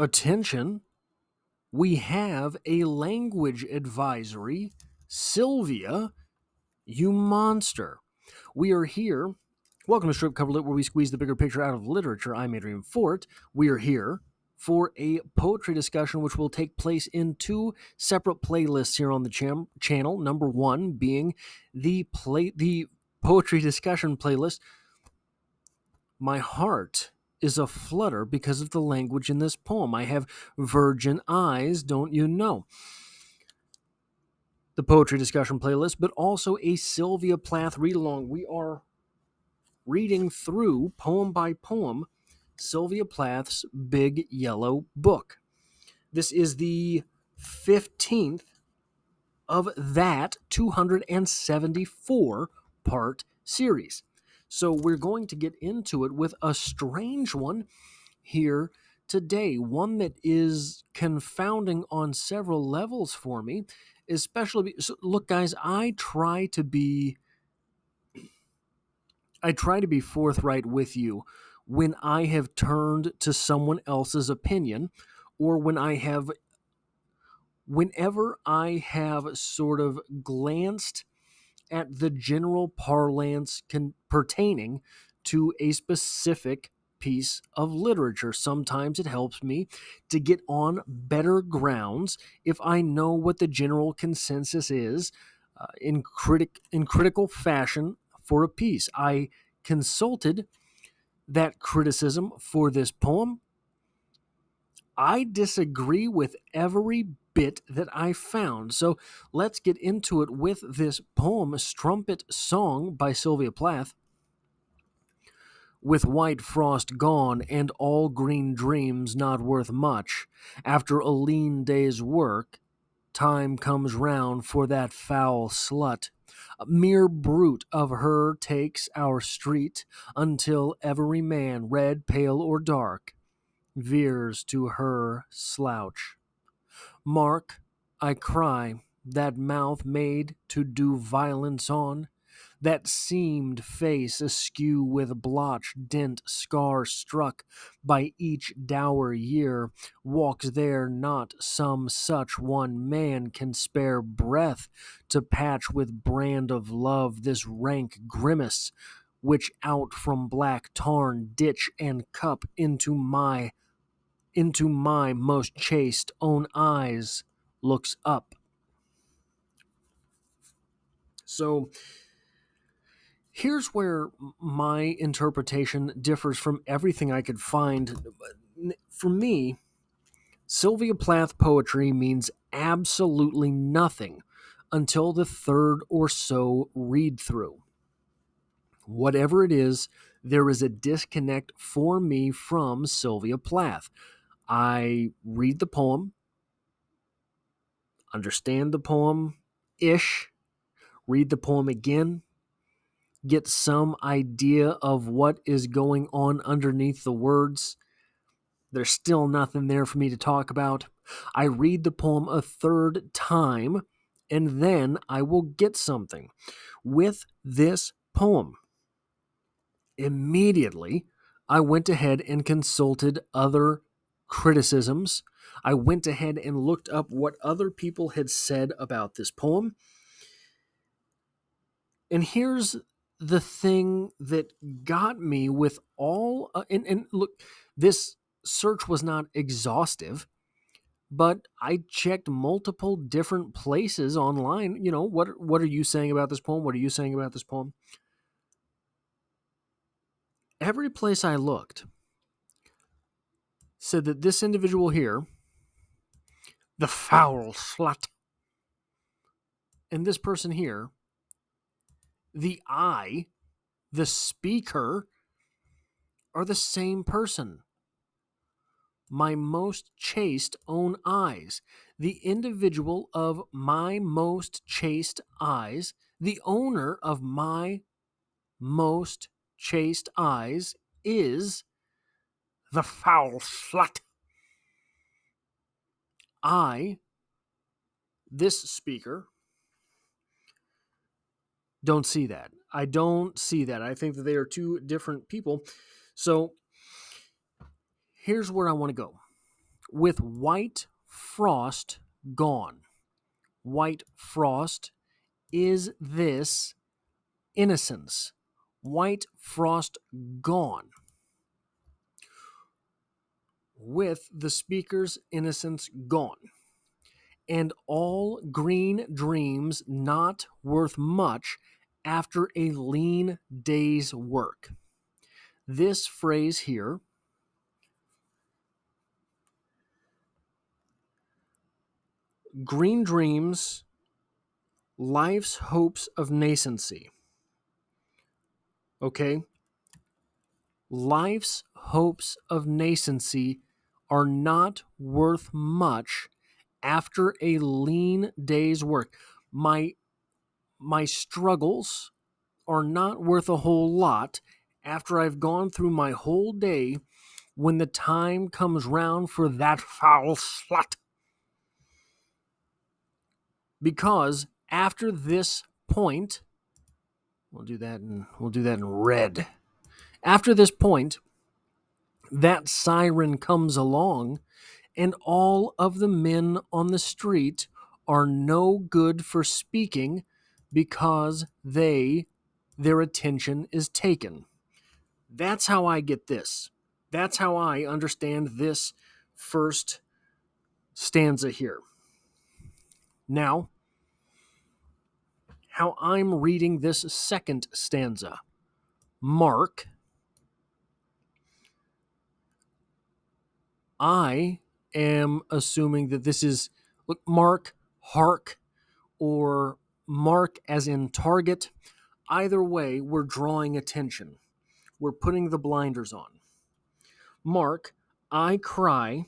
Attention, we have a language advisory. Sylvia, you monster. We are here. Welcome to Strip Cover Lit, where we squeeze the bigger picture out of literature. I'm Adrian Fort. We are here for a poetry discussion, which will take place in two separate playlists here on the channel. Number one being the poetry discussion playlist. My heart is a flutter because of the language in this poem. I have virgin eyes, don't you know? The poetry discussion playlist, but also a Sylvia Plath read along. We are reading through poem by poem Sylvia Plath's Big Yellow Book. This is the 15th of that 274 part series. So we're going to get into it with a strange one here today, one that is confounding on several levels for me, especially look guys, I try to be forthright with you when I have turned to someone else's opinion, or whenever I have sort of glanced at the general parlance pertaining to a specific piece of literature. Sometimes it helps me to get on better grounds if I know what the general consensus is in critical fashion for a piece. I consulted that criticism for this poem. I disagree with every bit that I found. So let's get into it with this poem, Strumpet Song by Sylvia Plath. With white frost gone and all green dreams not worth much, after a lean day's work, time comes round for that foul slut. A mere brute of her takes our street, until every man, red, pale, or dark, veers to her slouch. Mark, I cry, that mouth made to do violence on, that seamed face askew with blotch, dent, scar struck by each dour year, walks there not some such one man can spare breath to patch with brand of love this rank grimace, which out from black tarn, ditch, and cup into my most chaste own eyes looks up. So here's where my interpretation differs from everything I could find. For me, Sylvia Plath poetry means absolutely nothing until the third or so read through. Whatever it is, there is a disconnect for me from Sylvia Plath. I read the poem, understand the poem ish, read the poem again, get some idea of what is going on underneath the words. There's still nothing there for me to talk about. I read the poem a third time, and then I will get something. With this poem, immediately, I went ahead and consulted other criticisms. I went ahead and looked up what other people had said about this poem. And here's the thing that got me with all, and look, this search was not exhaustive, but I checked multiple different places online. You know, what are you saying about this poem? What are you saying about this poem? Every place I looked said that this individual here, the foul slut, and this person here, the I, the speaker, are the same person. My most chaste own eyes, the individual of my most chaste eyes, the owner of my most chaste eyes is the foul slut. I, this speaker, don't see that. I don't see that. I think that they are two different people. So here's where I want to go with white frost gone. White frost is this innocence. White frost gone. With the speaker's innocence gone. And all green dreams not worth much after a lean day's work. This phrase here, green dreams, life's hopes of nascency. Okay? Life's hopes of nascency are not worth much after a lean day's work. My struggles are not worth a whole lot after I've gone through my whole day when the time comes round for that foul slut. Because after this point, we'll do that in red. After this point, that siren comes along, and all of the men on the street are no good for speaking because their attention is taken. That's how I get this. That's how I understand this first stanza here. Now, how I'm reading this second stanza. Mark, I am assuming that this is, look, mark, hark, or mark as in target. Either way, we're drawing attention. We're putting the blinders on. Mark, I cry,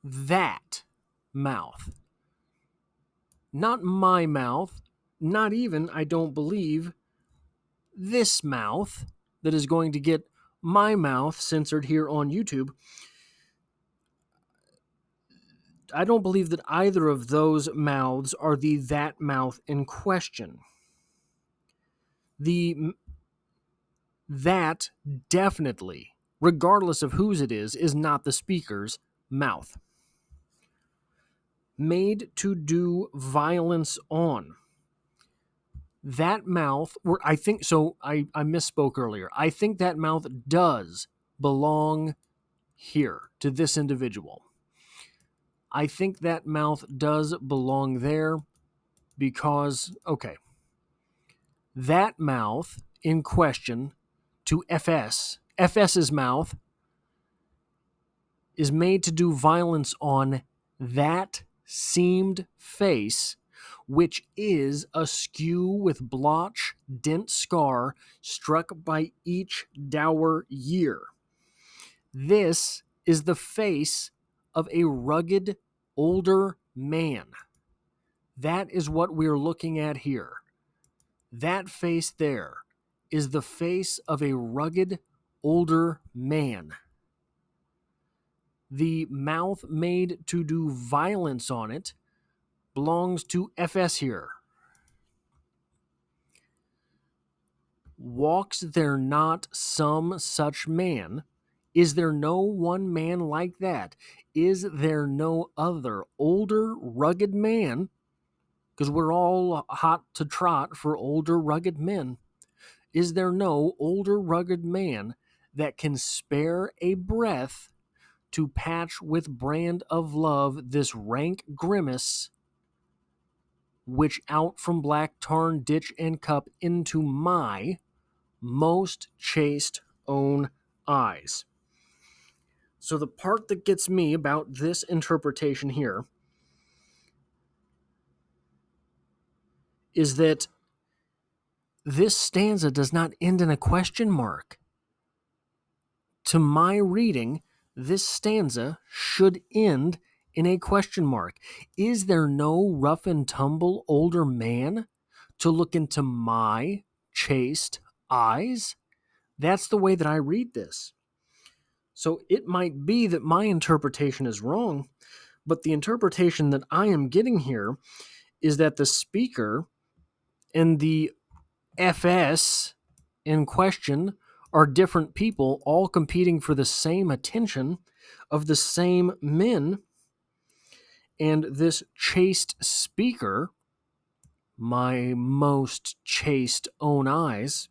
that mouth. Not my mouth, not even, I don't believe, this mouth that is going to get my mouth censored here on YouTube. I don't believe that either of those mouths are the that mouth in question. That definitely, regardless of whose it is not the speaker's mouth. Made to do violence on. That mouth, I think, so I misspoke earlier. I think that mouth does belong here to this individual. I think that mouth does belong there because, okay, that mouth in question to FS's mouth is made to do violence on that seamed face, which is askew with blotch, dent scar, struck by each dour year. This is the face of a rugged, older man. That is what we're looking at here. That face there is the face of a rugged, older man. The mouth made to do violence on it belongs to FS here. Walks there not some such man? Is there no one man like that? Is there no other older, rugged man? Because we're all hot to trot for older, rugged men. Is there no older, rugged man that can spare a breath to patch with brand of love this rank grimace, which out from black tarn ditch and cup into my most chaste own eyes? So the part that gets me about this interpretation here is that this stanza does not end in a question mark. To my reading, this stanza should end in a question mark. Is there no rough and tumble older man to look into my chaste eyes? That's the way that I read this. So it might be that my interpretation is wrong, but the interpretation that I am getting here is that the speaker and the FS in question are different people all competing for the same attention of the same men. And this chaste speaker, my most chaste own eyes,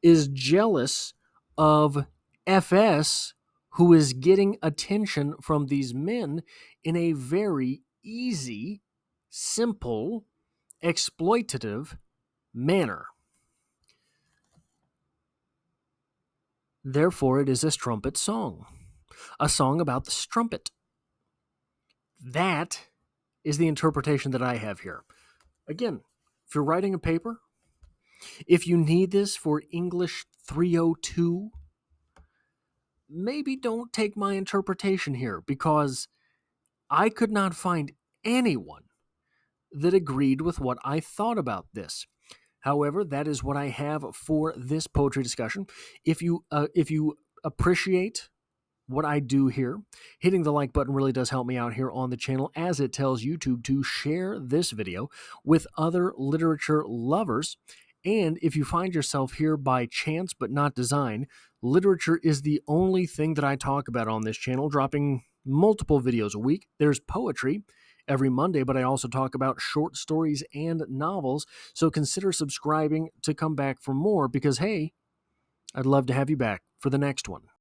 is jealous of FS, who is getting attention from these men in a very easy, simple, exploitative manner. Therefore, it is a strumpet song, a song about the strumpet. That is the interpretation that I have here. Again, if you're writing a paper, if you need this for English 302, maybe don't take my interpretation here, because I could not find anyone that agreed with what I thought about this. However, that is what I have for this poetry discussion. If you appreciate what I do here, hitting the like button really does help me out here on the channel, as it tells YouTube to share this video with other literature lovers. And if you find yourself here by chance but not design, literature is the only thing that I talk about on this channel, dropping multiple videos a week. There's poetry every Monday, but I also talk about short stories and novels. So consider subscribing to come back for more, because hey, I'd love to have you back for the next one.